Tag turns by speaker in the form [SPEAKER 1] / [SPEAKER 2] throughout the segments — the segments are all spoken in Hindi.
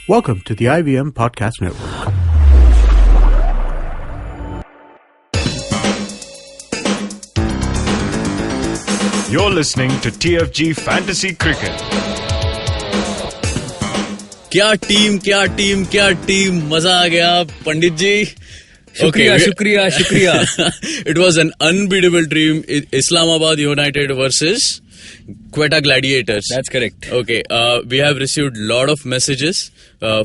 [SPEAKER 1] Welcome to the IVM Podcast Network.
[SPEAKER 2] You're listening to TFG Fantasy Cricket.
[SPEAKER 3] क्या टीम मजा आ गया पंडित जी.
[SPEAKER 4] शुक्रिया.
[SPEAKER 3] It was an unbeatable dream. Islamabad United versus Quetta Gladiators.
[SPEAKER 4] That's correct.
[SPEAKER 3] Okay, we have received lot of messages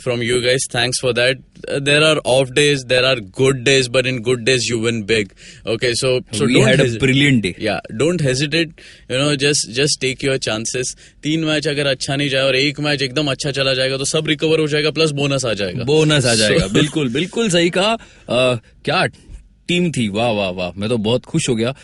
[SPEAKER 3] from you guys. Thanks for that. There are off days, there are good days, but in good days you win big. Okay, so
[SPEAKER 4] we had a brilliant day.
[SPEAKER 3] Yeah, don't hesitate. Just take your chances. 3 match अगर अच्छा नहीं जाए और 1 मैच एकदम अच्छा चला जाएगा तो सब रिकवर हो जाएगा, प्लस बोनस आ जाएगा.
[SPEAKER 4] बिल्कुल सही कहा. क्या टीम थी, वाह. मैं तो बहुत खुश हो गया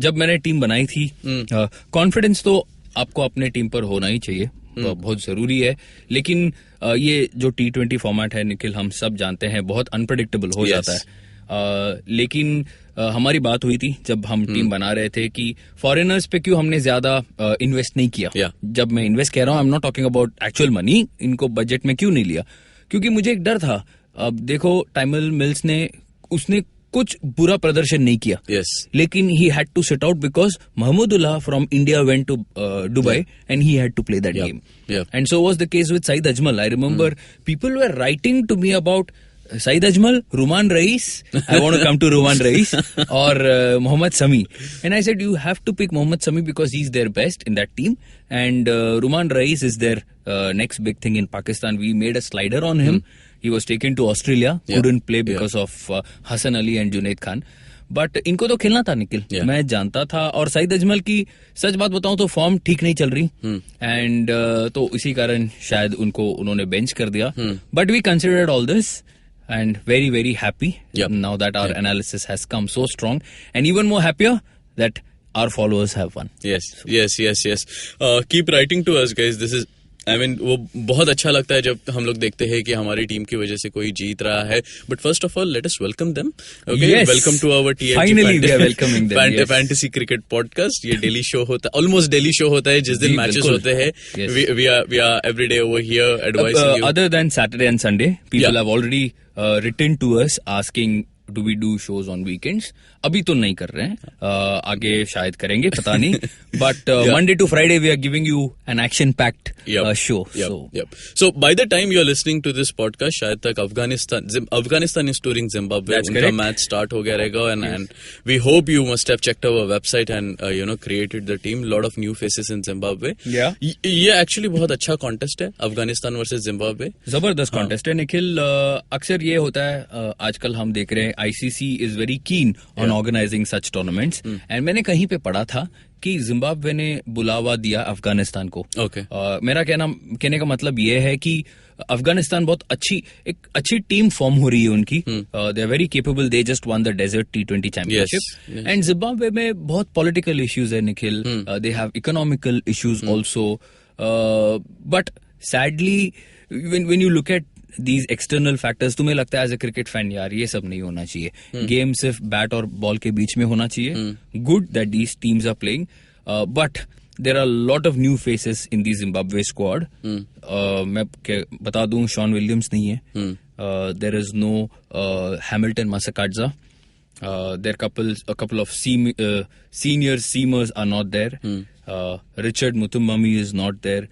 [SPEAKER 4] जब मैंने टीम बनाई थी. कॉन्फिडेंस तो आपको अपने टीम पर होना ही चाहिए, बहुत जरूरी है. लेकिन ये जो T20 फॉर्मेट है निखिल, हम सब जानते हैं बहुत अनप्रेडिक्टेबल हो जाता है. लेकिन हमारी बात हुई थी जब हम टीम बना रहे थे कि फॉरेनर्स पे क्यों हमने ज्यादा इन्वेस्ट नहीं किया. जब मैं इन्वेस्ट कह रहा हूँ, I am not talking about actual money. इनको बजट में क्यों नहीं लिया, क्योंकि मुझे एक डर था. अब देखो, टाइमल मिल्स ने उसने कुछ बुरा प्रदर्शन नहीं किया. लेकिन he had to sit out because Mahmudullah from India went to Dubai and he had to play that game. And so was the case with Saeed Ajmal. I remember people were writing to me about Saeed Ajmal, Ruman Rais. I want to come to Ruman Rais or Mohammad Sami. And I said, you have to pick Mohammad Sami because he's their best in that team. And Ruman Rais is their next big thing in Pakistan. We made a slider on him. He was taken to Australia, couldn't play because of Hassan Ali and Junaid Khan. But इनको तो खेलना था निखिल, मैं जानता था. और सईद अजमल की सच बात बताऊं तो फॉर्म ठीक नहीं चल रही. एंड तो इसी कारण शायद उन्होंने बेंच कर दिया. But we considered all this and very happy now that our analysis has come so strong, and even more happier that our followers have won.
[SPEAKER 3] Yes. Keep writing to us, guys. This is, वो बहुत अच्छा लगता है जब हम लोग देखते हैं कि हमारी टीम की वजह से कोई जीत रहा है. But first of all let us welcome them. Welcome to our TFG fantasy cricket podcast. ये डेली शो होता है, ऑलमोस्ट डेली शो होता है जिस दिन मैचेस होते हैं. We are every day over here advising you.
[SPEAKER 4] Other than Saturday and Sunday, people have already written to us asking do we do shows on weekends. अभी तो नहीं कर रहे हैं, आगे शायद करेंगे, पता नहीं. But Monday to Friday we are giving you an action-packed show.
[SPEAKER 3] So by the time you are listening to this podcast, शायद तक Afghanistan is touring Zimbabwe. उनका मैच स्टार्ट हो गया रहेगा. And we hope you must have checked our website and created the team. Lot of new faces in Zimbabwe. ये actually बहुत अच्छा contest है, Afghanistan versus Zimbabwe.
[SPEAKER 4] जबरदस्त contest है निखिल. अक्सर ये होता है, आजकल हम देख रहे हैं ICC is very keen on organizing such tournaments. And मैंने कहीं पे पढ़ा था कि जिम्बाब्वे ने बुलावा दिया अफगानिस्तान को. मेरा कहने का मतलब ये है कि अफगानिस्तान बहुत एक अच्छी टीम फॉर्म हो रही है उनकी. They are very capable. They just won the desert T20 championship. And Zimbabwe में बहुत पॉलिटिकल इश्यूज है Nikhil. They have economical issues also. But sadly when you look at these external factors, तुम्हें लगता है एज ए क्रिकेट फैन, यार ये सब नहीं होना चाहिए. गेम सिर्फ बैट और बॉल के बीच में होना चाहिए. Good that these teams are playing, but there are lot of new faces in the Zimbabwe squad. मैं बता दूं, शॉन विलियम्स नहीं है. There is no Hamilton Masakadza. There a couple of senior seamers are not there. Richard Mutumbami is not there.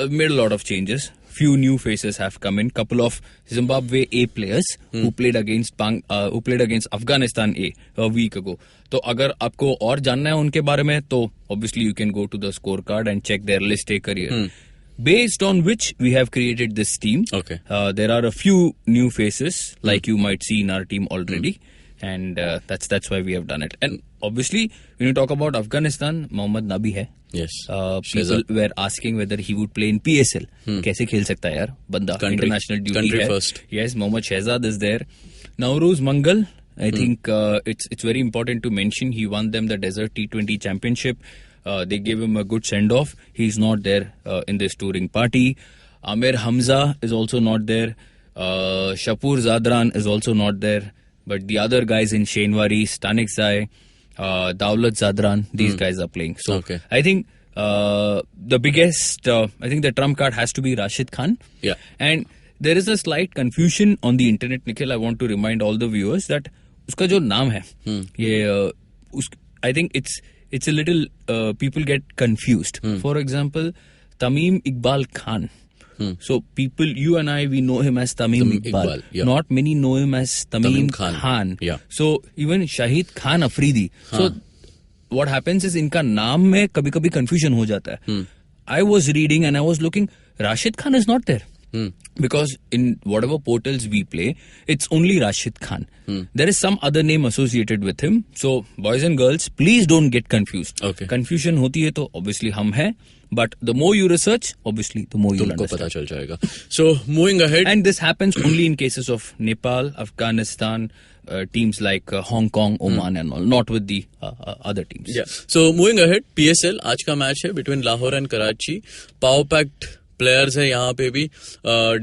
[SPEAKER 4] Made a lot of changes. Few new faces have come in. Couple of Zimbabwe A players who played against Afghanistan a week ago. तो अगर आपको और जानना है उनके बारे में तो obviously you can go to the scorecard and check their list A career. Based on which we have created this team. There are a few new faces like you might see in our team already. And that's why we have done it. And obviously when you talk about Afghanistan, Mohammad Nabi hai. People were asking whether he would play in PSL. कैसे खेल सकता है यार बंदा, इंटरनेशनल ड्यूटी है. Yes, Mohammad Shehzad is there. Nowruz Mangal, I think it's very important to mention, he won them the Desert T20 Championship. They gave him a good send-off. He's not there in this touring party. Amir Hamza is also not there. Shapur Zadran is also not there. But the other guys in Shenwari, Stanik Zai, Dawlat Zadran, these guys are playing. So I think the biggest, I think the trump card has to be Rashid Khan. And there is a slight confusion on the internet, Nikhil. I want to remind all the viewers that उसका जो नाम है, ये I think it's a little people get confused. For example, Tamim Iqbal Khan. So people, you and I, we know him as Tamim Iqbal.
[SPEAKER 3] Yeah.
[SPEAKER 4] Not many know him as Tamim Khan.
[SPEAKER 3] Yeah.
[SPEAKER 4] So even Shahid Khan Afridi. So what happens is इनका नाम में कभी-कभी confusion हो जाता है. I was reading and I was looking, Rashid Khan is not there. Because in whatever portals we play, it's only Rashid Khan. There is some other name associated with him. So boys and girls, please don't get confused.
[SPEAKER 3] Okay.
[SPEAKER 4] Confusion होती है तो obviously हम हैं. But the more you research, obviously, the more you'll
[SPEAKER 3] तुमको
[SPEAKER 4] understand.
[SPEAKER 3] पता चल जाएगा. So moving ahead.
[SPEAKER 4] And this happens only in cases of Nepal, Afghanistan, teams like Hong Kong, Oman and all, not with the other teams.
[SPEAKER 3] Yeah. So moving ahead, PSL आज का मैच है between Lahore and Karachi. Power packed players है यहाँ पे भी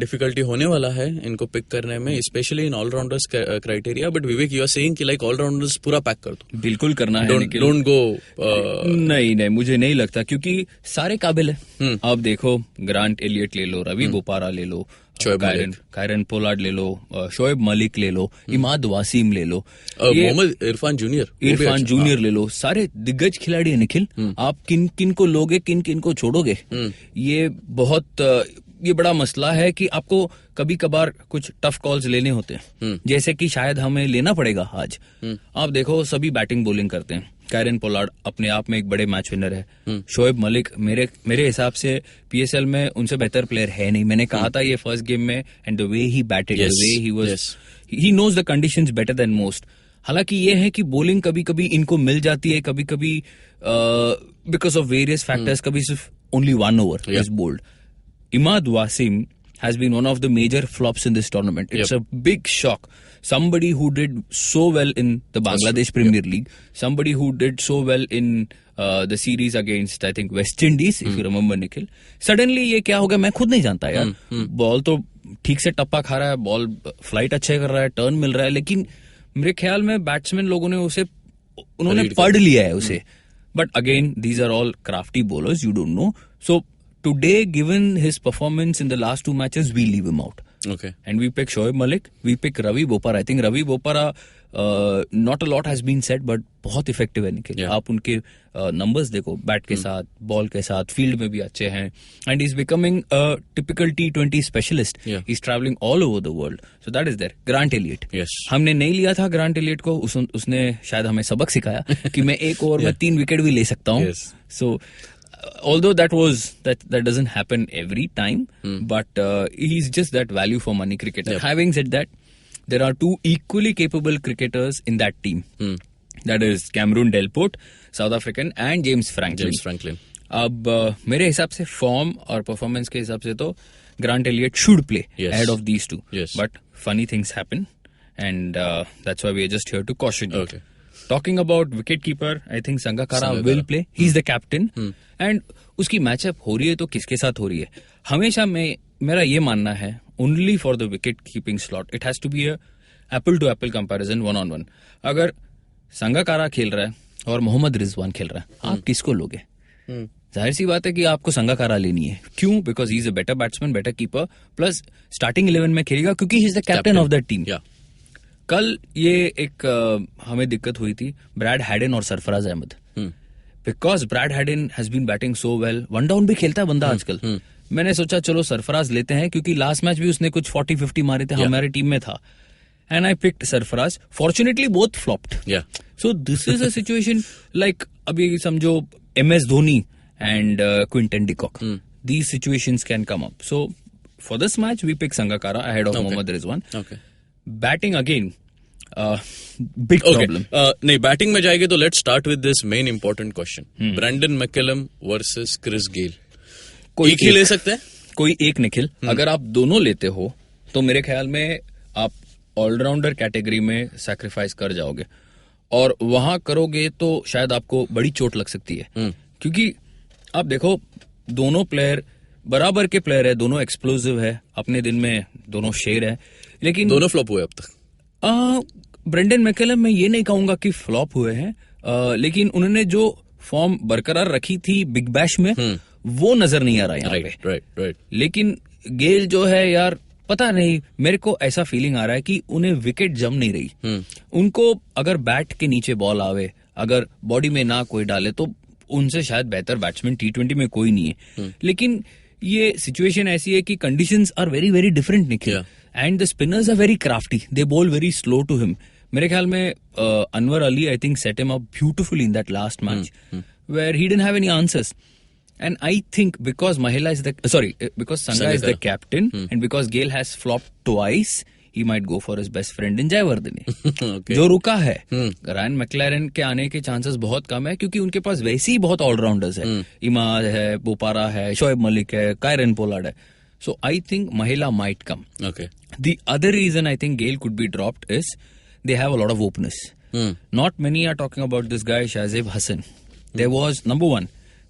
[SPEAKER 3] डिफिकल्टी होने वाला है इनको पिक करने में, specially in allrounders criteria. But Vivek, you are saying कि लाइक ऑलराउंडर्स पूरा पैक कर दो.
[SPEAKER 4] बिल्कुल करना है.
[SPEAKER 3] Don't go.
[SPEAKER 4] नहीं, मुझे नहीं लगता, क्योंकि सारे काबिल है. आप देखो, ग्रांट एलियट ले लो, रवि बोपारा ले लो, कायरन पोलार्ड ले लो, शोएब मलिक ले लो, इमाद वासीम ले लो,
[SPEAKER 3] मोहम्मद इरफान जूनियर
[SPEAKER 4] ले लो. सारे दिग्गज खिलाड़ी है निखिल. आप किन किन को लोगे, किन किन को छोड़ोगे, ये बड़ा मसला है कि आपको कभी कभार कुछ टफ कॉल्स लेने होते हैं, जैसे कि शायद हमें लेना पड़ेगा आज. आप देखो, सभी बैटिंग बॉलिंग करते हैं. कायरन पोलार्ड अपने आप में एक बड़े मैच विनर है. शोएब मलिक मेरे हिसाब से पीएसएल में उनसे बेहतर प्लेयर है नहीं. मैंने कहा था ये फर्स्ट गेम में, and the way he batted, the way he was, he knows the conditions better than most. हालांकि ये है कि बॉलिंग कभी कभी इनको मिल जाती है, कभी कभी बिकॉज ऑफ वेरियस फैक्टर्स, कभी सिर्फ only 1 over is bowled. Imad Wasim has been one of the major flops in this tournament. It's a big shock. Somebody who did so well in the Bangladesh Premier League, somebody who did so well in the series against, I think, West Indies, if you remember, Nikhil. Suddenly ये क्या हो गया मैं खुद नहीं जानता यार. बॉल तो ठीक से टप्पा खा रहा है, बॉल फ्लाइट अच्छे कर रहा है, टर्न मिल रहा है, लेकिन मेरे ख्याल में बैट्समैन लोगों ने उन्होंने पढ़ लिया है उसे. But again, these are all crafty bowlers, you don't know. So today, given his performance in the last 2 matches, we leave him out.
[SPEAKER 3] Okay.
[SPEAKER 4] And we pick Shoaib Malik, we pick Ravi Bopara. I think Ravi Bopara, not a lot has been said, but बहुत effective है निखिल. आप उनके numbers देखो, बैट के साथ, बॉल के साथ, फील्ड में भी अच्छे हैं. And he's becoming a typical T20 specialist. He's traveling all over the world. So that is there. Grant Elliott.
[SPEAKER 3] Yes.
[SPEAKER 4] हमने नहीं लिया था ग्रांट एलियट को, उसने शायद हमें सबक सिखाया कि मैं एक ओवर में 3 विकेट भी ले सकता हूँ. So although that doesn't happen every time, but he's just that value for money cricketer. Having said that, there are 2 equally capable cricketers in that team. That is Cameron Delport, South African, and James Franklin. अब मेरे हिसाब से फॉर्म और परफॉर्मेंस के हिसाब से तो Grant Elliott should play ahead of these 2. But funny things happen, and that's why we are just here to caution you.
[SPEAKER 3] Okay.
[SPEAKER 4] Talking about wicketkeeper, I think Sangakkara will play. He's the captain. And उसकी मैचअप हो रही है तो किसके साथ हो रही है? हमेशा मेरा ये मानना है, only for the wicket keeping slot, it has to be a apple to apple comparison, 1-on-1. अगर संगाकारा खेल रहा है और मोहम्मद रिजवान खेल रहा है, आप किसको लोगे? जाहिर सी बात है कि आपको संगाकारा लेनी है. क्यों? Because he is a better batsman, better keeper, plus starting 11 में खेलेगा क्योंकि he is the captain of the team. कल ये एक हमें दिक्कत हुई थी ब्रैड हैडन और Sarfaraz Ahmed, because Brad Haddin has been batting so well. 1 down भी खेलता है बंदा आजकल. मैंने सोचा चलो सरफराज लेते हैं, क्योंकि लास्ट मैच भी उसने कुछ 40-50 मारे थे, हमारी टीम में था. And I picked Sarfaraz. Fortunately both flopped. So this is a situation like अभी समझो MS Dhoni and Quinton de Kock. These situations can come up. So for this match, we pick Sangakkara ahead of Mohammad Rizwan. Okay. Batting again, big problem.
[SPEAKER 3] नहीं, बैटिंग में जाएंगे तो let's start with this main important question. Brandon McCullum versus Chris Gayle. एक ही ले सकते हैं?
[SPEAKER 4] कोई एक निखिल. अगर आप दोनों लेते हो तो मेरे ख्याल में आप ऑलराउंडर कैटेगरी में सैक्रिफाइस कर जाओगे, और वहां करोगे तो शायद आपको बड़ी चोट लग सकती है. क्योंकि आप देखो, दोनों प्लेयर बराबर के प्लेयर है, दोनों एक्सप्लोसिव है, अपने दिन में दोनों शेर है, लेकिन
[SPEAKER 3] दोनों फ्लॉप हुए अब तक.
[SPEAKER 4] ब्रेंडन मैकलम मैं ये नहीं कहूंगा कि फ्लॉप हुए हैं, लेकिन उन्होंने जो फॉर्म बरकरार रखी थी बिग बैश में, वो नजर नहीं आ रहा है यहाँ पे.
[SPEAKER 3] राइट.
[SPEAKER 4] लेकिन गेल जो है यार, पता नहीं, मेरे को ऐसा फीलिंग आ रहा है कि उन्हें विकेट जम नहीं रही। उनको अगर बैट के नीचे बॉल आवे, अगर बॉडी में ना कोई डाले, तो उनसे शायद बेहतर बैट्समैन T20 में कोई नहीं है। लेकिन ये सिचुएशन ऐसी है कि conditions are very very different Nikhil, and the spinners are very crafty, they bowl very slow to him. मेरे ख्याल में Anwar Ali I think set him up beautifully in that last match where he didn't have any answers. And I think because because Sangha is the captain and because Gale has flopped twice, he might go for his best friend in Jayawardene.
[SPEAKER 3] Okay.
[SPEAKER 4] जो रुका है, रायन मैक्लेरन के आने के चांसेस बहुत कम है क्योंकि उनके पास वैसे ही बहुत ऑलराउंडर्स है. इमाद है, बोपारा है, शोएब मलिक है, कायरन पोलार्ड है. So I think Mahela might come.
[SPEAKER 3] Okay.
[SPEAKER 4] The other reason I think Gale could be dropped is they have a lot of openness. Not many are talking about this guy Shahzeb Hassan. There was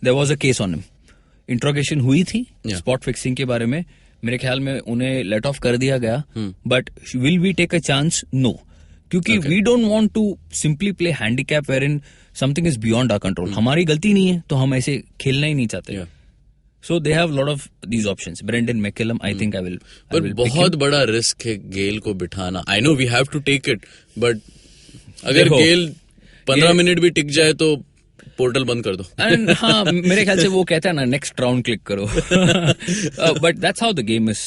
[SPEAKER 4] there was a case on him. Interrogation हुई थी स्पॉट फिक्सिंग के बारे में. मेरे ख्याल में उन्हें लेट ऑफ कर दिया गया. But will we take a chance? No, क्योंकि we don't want to simply play handicap where in something is beyond our control. हमारी गलती नहीं है तो हम ऐसे खेलना ही नहीं चाहते. So they have lot of these options. Brendon McCullum, I think I will.
[SPEAKER 3] पर बहुत बड़ा रिस्क है गेल को बिठाना. I know we have to take it, but अगर गेल 15 मिनट भी टिक जाए तो पोर्टल बंद कर दो.
[SPEAKER 4] एंड हाँ, मेरे ख्याल से वो कहता है ना, नेक्स्ट राउंड क्लिक करो. But that's how the game is.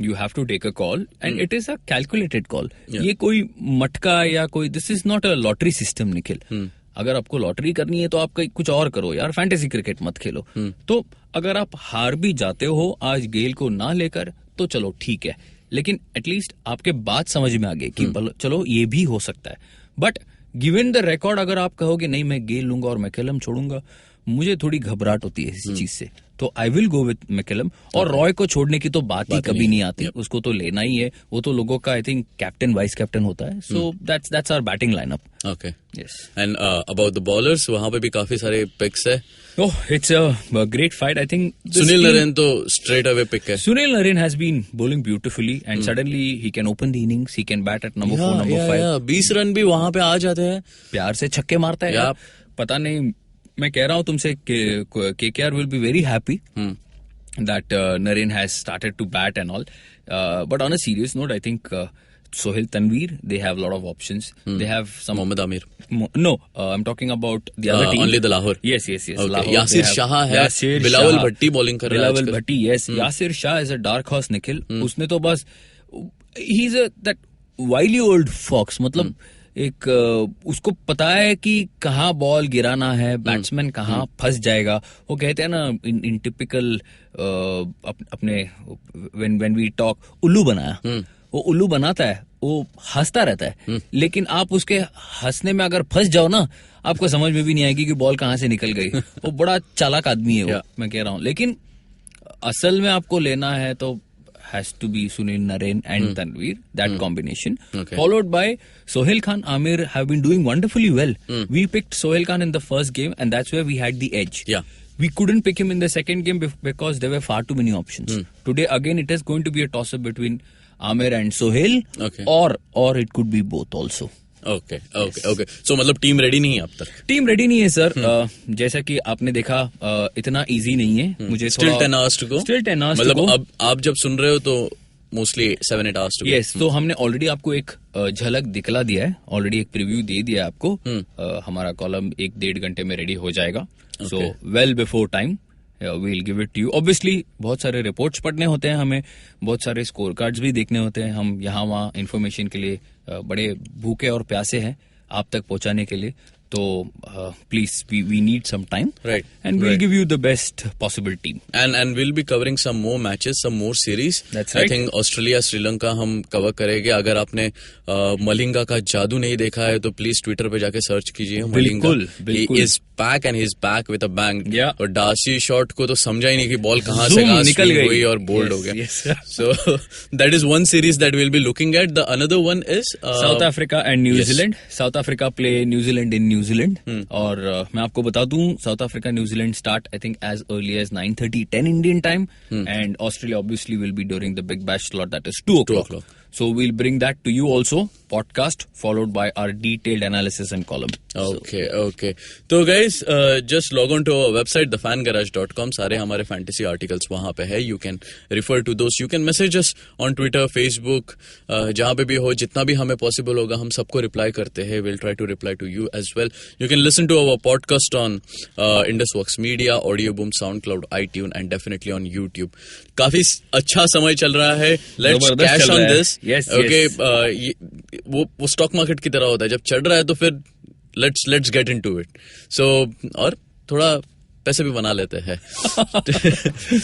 [SPEAKER 4] You have to take a call and it is a calculated call. ये कोई मटका या कोई, this is not a lottery system Nikhil. अगर आपको लॉटरी करनी है तो आप कुछ और करो यार, फैंटेसी क्रिकेट मत खेलो. तो अगर आप हार भी जाते हो आज गेल को ना लेकर तो चलो ठीक है, लेकिन एटलीस्ट आपके बात समझ में आ गई कि चलो ये भी हो सकता है. बट गिवन द रिकॉर्ड, अगर आप कहोगे नहीं मैं गेल लूंगा और मैकलम छोड़ूंगा, मुझे थोड़ी घबराहट होती है इस चीज से. तो I will go with McCullum. और रॉय को छोड़ने की तो बात ही कभी नहीं आती. उसको तो लेना ही है. वो तो लोगों का I think captain vice captain होता है. So that's our batting lineup.
[SPEAKER 3] Okay. Yes. And about the bowlers, वहां पे भी काफी सारे पिक्स है.
[SPEAKER 4] Oh, it's a great fight. I think
[SPEAKER 3] Sunil Narine तो straight away pick है.
[SPEAKER 4] Sunil Narine has been bowling beautifully and suddenly he can open the innings. He can bat at number 4, number 5.
[SPEAKER 3] 20 run भी वहां पे आ जाते हैं.
[SPEAKER 4] प्यार से छक्के मारता है. पता नहीं, मैं कह रहा हूँ तुमसे KKR will be very happy that Narine has started to bat and all. But on a serious note, I think Sohail Tanveer, they have a lot of options. They have some
[SPEAKER 3] Mohammad Amir.
[SPEAKER 4] No, I'm talking about the other team.
[SPEAKER 3] Only the Lahore.
[SPEAKER 4] Yes.
[SPEAKER 3] Okay.
[SPEAKER 4] Lahore,
[SPEAKER 3] Yasir Shah है. Bilawal Bhatti bowling कर रहा है.
[SPEAKER 4] Bilawal Bhatti, yes. Yasir Shah is a dark horse Nikhil. उसने तो बस, he's that wily old fox. मतलब एक उसको पता है कि कहाँ बॉल गिराना है, बैट्समैन कहाँ फंस जाएगा. वो कहते हैं ना इन टिपिकल अपने when we talk, उल्लू बनाया. वो उल्लू बनाता है, वो हंसता रहता है, लेकिन आप उसके हंसने में अगर फंस जाओ ना, आपको समझ में भी नहीं आएगी कि बॉल कहाँ से निकल गई. वो बड़ा चालाक आदमी है वो, मैं कह रहा हूँ. लेकिन असल में आपको लेना है तो has to be Sunil Narine and Tanveer, that combination. Okay. Followed by Sohail Khan, Amir have been doing wonderfully well. We picked Sohail Khan in the first game and that's where we had the edge.
[SPEAKER 3] Yeah.
[SPEAKER 4] We couldn't pick him in the second game because there were far too many options. Today again it is going to be a toss-up between Amir and Sohail. Okay. Or it could be both also.
[SPEAKER 3] Okay. So मतलब टीम रेडी नहीं है अब तक?
[SPEAKER 4] टीम रेडी नहीं है सर. जैसा कि आपने देखा, इतना इजी नहीं है. मुझे
[SPEAKER 3] Still 10 hours to go. मतलब अब आप जब सुन रहे हो तो mostly 7-8 hours to go.
[SPEAKER 4] Yes, तो हमने ऑलरेडी आपको एक झलक दिखला दिया है, ऑलरेडी एक प्रीव्यू दे दिया है आपको. हमारा कॉलम 1-1.5 घंटे में रेडी हो जाएगा. So well before time we'll give it to you. Obviously बहुत सारे रिपोर्ट्स पढ़ने होते हैं हमें, बहुत सारे स्कोर कार्ड्स भी देखने होते हैं. हम यहाँ वहाँ इन्फॉर्मेशन के लिए बड़े भूखे और प्यासे हैं आप तक पहुंचाने के लिए. तो please we need some time,
[SPEAKER 3] right,
[SPEAKER 4] and we'll give you the best possible team,
[SPEAKER 3] and we'll be covering some more matches, some more series.
[SPEAKER 4] That's right.
[SPEAKER 3] I think Australia Sri Lanka हम कवर करेंगे. अगर आपने मलिंगा का जादू नहीं देखा है तो प्लीज ट्विटर पे जाके सर्च कीजिए. Malinga is back and he's back with a bang. और डार्सी शॉट को तो समझा ही नहीं कि बॉल कहाँ से कहाँ निकल गई और बोल्ड हो गया. So that is one series that we'll be looking at. The another one is
[SPEAKER 4] South Africa and New Zealand. South Africa play New Zealand in New Zealand. और मैं आपको बता दूं, south Africa New Zealand start I think as early as 9:30 10 Indian time, and Australia obviously will be during the big bash slot, that is 2 o'clock. So we'll bring that to you also, podcast followed by our detailed analysis and column.
[SPEAKER 3] Okay. तो guys, just log on to our website thefangarage.com. सारे हमारे fantasy articles वहाँ पे है. You can refer to those. You can message us on Twitter, Facebook, जहाँ पे भी हो, जितना भी हमें possible होगा हम सबको reply करते हैं. We'll try to reply to you as well. You can listen to our podcast on IndusVox Media, Audioboom, SoundCloud, iTunes and definitely on YouTube. काफी अच्छा समय चल रहा है. Let's cash on this.
[SPEAKER 4] Yes,
[SPEAKER 3] okay,
[SPEAKER 4] yes.
[SPEAKER 3] वो स्टॉक मार्केट की तरह होता है. जब चढ़ रहा है तो फिर let's get into it. So और थोड़ा पैसे भी बना लेते हैं.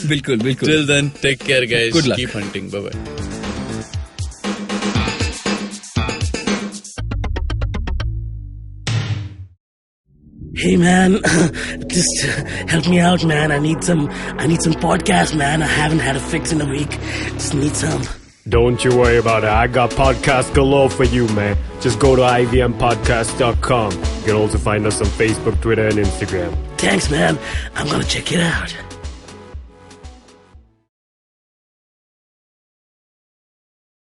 [SPEAKER 4] बिल्कुल.
[SPEAKER 3] Till then, take care, guys.
[SPEAKER 4] Good luck.
[SPEAKER 3] Keep hunting. Bye bye.
[SPEAKER 5] Hey man, just help me out, man. I need some podcast, man. I haven't had a fix in a week. Just need some.
[SPEAKER 6] Don't you worry about it. I got podcast galore for you, man. Just go to ivmpodcast.com. You can also find us on Facebook, Twitter, and Instagram.
[SPEAKER 5] Thanks, man. I'm gonna check it out.